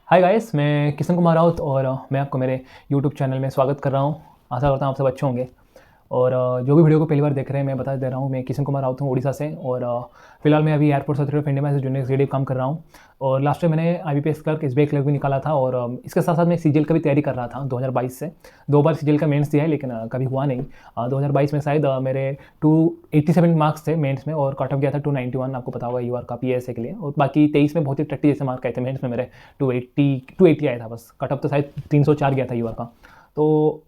Hi guys, मैं किशन कुमार राउत और मैं आपको मेरे यूट्यूब चैनल में स्वागत कर रहा हूँ। आशा करता हूँ आप सब अच्छे होंगे। और जो भी वीडियो को पहली बार देख रहे हैं, मैं बता दे रहा हूँ, मैं किशन कुमार राउत हूँ उड़ीसा से। और फिलहाल मैं अभी एयरपोर्ट अथॉरिटी ऑफ इंडिया में जूनियर एग्जीक्यूटिव काम कर रहा हूँ। और लास्ट टाइम मैंने IBPS क्लर्क, SBI क्लर्क भी निकाला था। और इसके साथ साथ मैं CGL का भी तैयारी कर रहा था 2022 से। 2 बार CGL का मेंस दिया है, लेकिन कभी हुआ नहीं। 2022 में शायद मेरे 287 मार्क्स थे मेंस में और कट ऑफ गया था 291। आपको पता होगा UR का PSA के लिए। और बाकी 23 में बहुत ही टट्टी जैसे मार्क आए थे मेंस में मेरे। 280 आया था बस। कट ऑफ तो शायद 304 गया था UR का। तो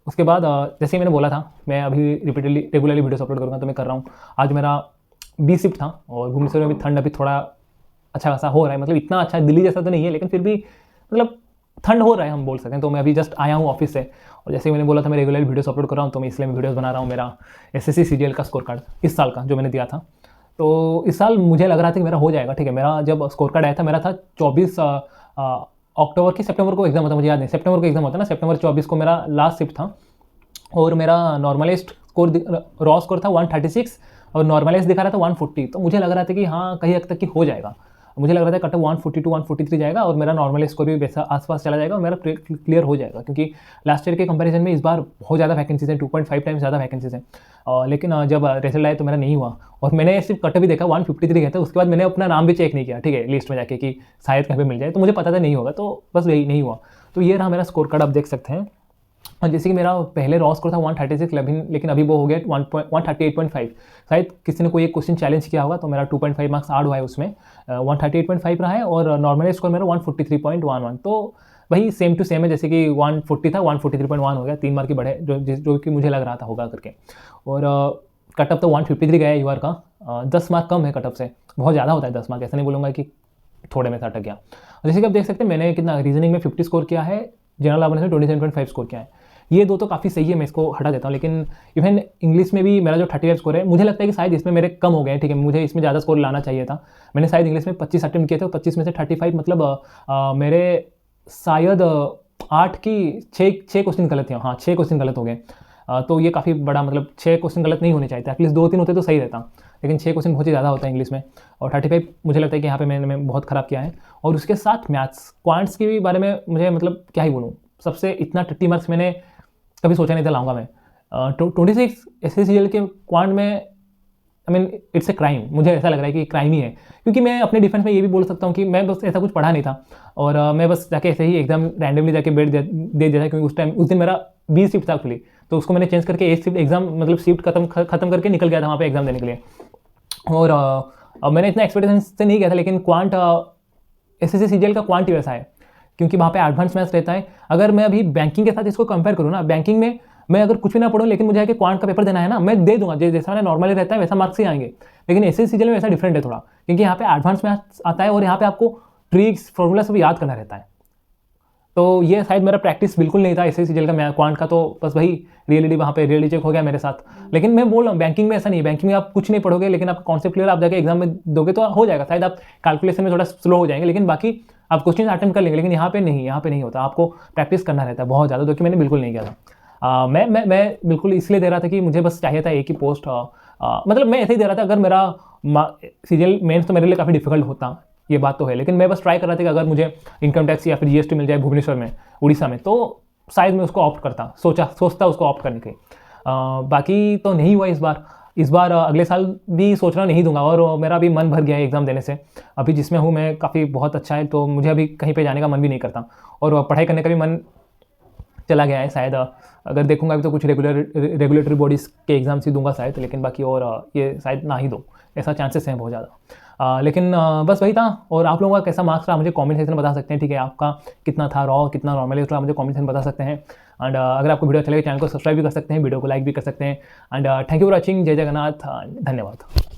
उसके बाद जैसे ही मैंने बोला था, मैं अभी रेगुलरली वीडियोस अपलोड करूँगा, तो मैं कर रहा हूँ। आज मेरा B शिफ्ट था और भुवनेश्वर में भी ठंड अभी थोड़ा अच्छा खासा हो रहा है। मतलब इतना अच्छा दिल्ली जैसा तो नहीं है, लेकिन फिर भी मतलब ठंड हो रहा है, हम बोल सकते हैं। तो मैं अभी जस्ट आया हूँ ऑफिस से, और जैसे ही मैंने बोला था मैं रेगुलर वीडियोस अपलोड कर रहा हूँ, तो मैं इसलिए मैं वीडियोस बना रहा हूँ। मेरा SSC CGL का स्कोर कार्ड इस साल का जो मैंने दिया था, तो इस साल मुझे लग रहा था कि मेरा हो जाएगा। ठीक है, मेरा जब स्कोर कार्ड आया था, मेरा था 24 अक्टूबर की सितंबर को एग्जाम होता, मुझे याद नहीं, सितंबर को एग्जाम होता ना, सितंबर 24 को मेरा लास्ट शिफ्ट था। और मेरा नॉर्मलाइज्ड स्कोर, रॉ स्कोर था 136 और नॉर्मलाइज दिखा रहा था 140। तो मुझे लग रहा था कि हाँ, कहीं हद तक कि हो जाएगा। मुझे लग रहा था कट ऑफ 142 143 जाएगा और मेरा नॉर्मल स्कोर भी वैसा आसपास चला जाएगा और मेरा क्लियर हो जाएगा। क्योंकि लास्ट ईयर के कंपैरिजन में इस बार बहुत ज़्यादा वैकेंसीज हैं, 2.5 टाइम्स ज़्यादा वैकेंसीज हैं। लेकिन जब रिजल्ट आया तो मेरा नहीं हुआ। और मैंने सिर्फ कट भी देखा 153 गया था। उसके बाद मैंने अपना नाम भी चेक नहीं किया, ठीक है, लिस्ट में जाके कि शायद कहीं पर मिल जाए। तो मुझे पता था नहीं होगा, तो बस वही नहीं हुआ। तो ये रहा मेरा स्कोर कार्ड, आप देख सकते हैं। और जैसे कि मेरा पहले रॉ स्कोर था 136, लेकिन अभी वो हो गया 138.5। शायद किसी ने कोई एक क्वेश्चन चैलेंज किया होगा, तो मेरा 2.5 मार्क्स ऐड हुआ है उसमें। 138.5 रहा है और नॉर्मल स्कोर मेरा 143.11। तो वही सेम टू सेम है, जैसे कि 140 था 143.1 हो गया, 3 मार्क की बढ़े, जो कि मुझे लग रहा था होगा करके। और कट ऑफ तो 153 गया है UR का। 10 मार्क कम है कट ऑफ से, बहुत ज़्यादा होता है 10 मार्क, ऐसा नहीं बोलूँगा कि थोड़े में से अटक गया। जैसे कि आप देख सकते हैं, मैंने कितना रीजनिंग में 50 स्कोर किया है, जनरल अवेयरनेस में 27.5 स्कोर किया है। ये दो तो काफ़ी सही है, मैं इसको हटा देता हूँ। लेकिन इवन इंग्लिश में भी मेरा जो 35 स्कोर है, मुझे लगता है कि शायद इसमें मेरे कम हो गए हैं। ठीक है, मुझे इसमें ज़्यादा स्कोर लाना चाहिए था। मैंने शायद इंग्लिश में 25 अटेम्प्ट किए थे, 25 में से 35, मतलब मेरे शायद 8 की 6 क्वेश्चन गलत थे। हाँ, 6 क्वेश्चन गलत हो गए। तो ये काफ़ी बड़ा, मतलब 6 क्वेश्चन गलत नहीं होने चाहिए थे, एटलीस्ट 2-3 होते तो सही रहता। लेकिन 6 क्वेश्चन बहुत ही ज़्यादा होता है इंग्लिश में। और 35 मुझे लगता है कि यहाँ पे मैंने बहुत ख़राब किया है। और उसके साथ मैथ्स क्वांट्स के भी बारे में मुझे, मतलब क्या ही बोलूँ, सबसे इतना टट्टी मार्क्स मैंने कभी सोचा नहीं था लाऊंगा मैं। 26 SSC CGL के क्वांट में, I mean it's a crime. मुझे ऐसा लग रहा है कि क्राइम ही है। क्योंकि मैं अपने डिफेंस में ये भी बोल सकता हूँ कि मैं बस ऐसा कुछ पढ़ा नहीं था, और मैं बस जाके ऐसे ही एकदम रैंडमली जाके बैठ दे दिया था। क्योंकि उस दिन मेरा B शिफ्ट था एक्चुअली, तो उसको मैंने चेंज करके A शिफ्ट एग्जाम, मतलब शिफ्ट खत्म करके निकल गया था वहाँ पे एग्जाम देने के लिए। और मैंने इतना एक्सपेक्टेशन से नहीं गया था, लेकिन क्वांट SSC CGL का क्वांट ही वैसा है, क्योंकि वहाँ पे एडवांस मैथ्स रहता है। अगर मैं अभी बैंकिंग के साथ इसको कंपेयर करूँ ना, बैंकिंग में मैं अगर कुछ भी ना पढ़ूँ, लेकिन मुझे आके क्वांट का पेपर देना है ना, मैं दे दूंगा। जैसा मैंने नॉर्मली रहता है वैसा मार्क्स ही आएंगे। लेकिन SSC CGL में वैसा डिफरेंट है थोड़ा, क्योंकि यहाँ पे एडवांस मैथ्स आता है और यहाँ पे आपको ट्रिक्स, फॉर्मूला सब याद करना रहता है। तो ये शायद मेरा प्रैक्टिस बिल्कुल नहीं था SSC CGL का क्वांट का, तो बस वही रियलिटी वहाँ पे रियलिटी चेक हो गया मेरे साथ। लेकिन मैं बोल रहा हूँ, बैंकिंग में ऐसा नहीं है। बैंकिंग में आप कुछ नहीं पढ़ोगे, लेकिन आप कॉन्सेप्ट क्लियर आप जाके एग्जाम में दोगे तो हो जाएगा। शायद आप कैलकुलेशन में थोड़ा स्लो हो जाएंगे, लेकिन बाकी आप क्वेश्चन अटेम्प्ट कर लेंगे। लेकिन यहाँ पे नहीं होता, आपको प्रैक्टिस करना रहता है बहुत ज़्यादा, जो कि मैंने बिल्कुल नहीं किया था। मैं बिल्कुल इसलिए दे रहा था कि मुझे बस चाहिए था एक ही पोस्ट। मतलब मैं ऐसे ही दे रहा था। अगर मेरा CGL मेंस तो मेरे लिए काफ़ी डिफिकल्ट होता, ये बात तो है, लेकिन मैं बस ट्राई कर रहा था कि अगर मुझे इनकम टैक्स या फिर GST मिल जाए भुवनेश्वर में, उड़ीसा में, तो शायद मैं उसको ऑप्ट करता, सोचता उसको ऑप्ट करने के। बाकी तो नहीं हुआ इस बार। अगले साल भी सोच रहा नहीं दूंगा। और मेरा भी मन भर गया है एग्ज़ाम देने से। अभी जिसमें हूँ मैं काफ़ी बहुत अच्छा है, तो मुझे अभी कहीं पे जाने का मन भी नहीं करता, और पढ़ाई करने का भी मन चला गया है। शायद अगर देखूंगा अभी तो कुछ रेगुलेटरी बॉडीज़ के एग्ज़ाम्स ही दूंगा शायद, लेकिन बाकी और ये शायद ना ही दो, ऐसा चांसेस हैं बहुत ज़्यादा। लेकिन बस वही था। और आप लोगों का कैसा मार्क्स रहा मुझे कमेंट सेक्शन में बता सकते हैं। ठीक है, आपका कितना था रॉ, कितना नॉर्मल रहा, मुझे कमेंट सेक्शन में बता सकते हैं। एंड अगर आपको वीडियो अच्छा लगे, चैनल को सब्सक्राइब भी कर सकते हैं, वीडियो को लाइक भी कर सकते हैं। And thank you for watching. जय जगन्नाथ, धन्यवाद।